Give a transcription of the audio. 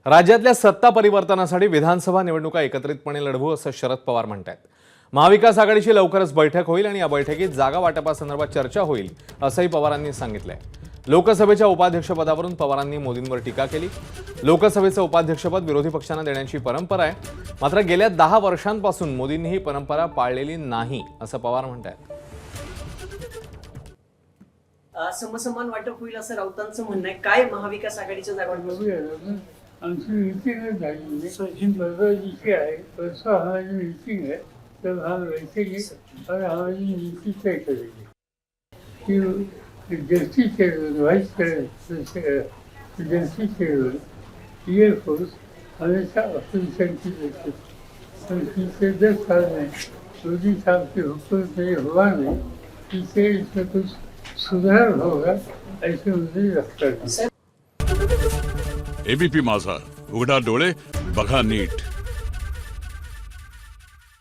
राज्यातल्या सत्ता परिवर्तनासाठी विधानसभा निवडणुका एकत्रितपणे लढवू असं शरद पवार म्हणतात। महाविकास आघाडीची लवकरच बैठक होईल आणि या बैठकीत जागा वाटपासंदर्भात चर्चा होईल असंही पवारांनी सांगितलंय। लोकसभेच्या उपाध्यक्षपदावरून पवारांनी मोदींवर टीका केली। लोकसभेचं उपाध्यक्षपद विरोधी पक्षांना देण्याची परंपरा आहे, मात्र गेल्या 10 वर्षांपासून मोदींनी ही परंपरा पाळलेली नाही असं पवार म्हणतात। समसमान वाटप होईल असं राऊतांचं म्हणणं आहे। काय महाविकास आघाडीचं जागा आमची मीटिंगच झाली विषय आहे तसं हमारी मीटिंग है तब हम बैठेंगे और हमारी नीति तय करेंगे कि justice chairman vice justice chairman air force हमेशा अपोजिशन की रहती है। पिछले 10 साल में मोदी साहब के हुक्म से हुआ नहीं, इससे इसमें कुछ सुधार होगा ऐसे मुझे लगता है। एबीपी माझा, उघडा डोळे बघा नीट।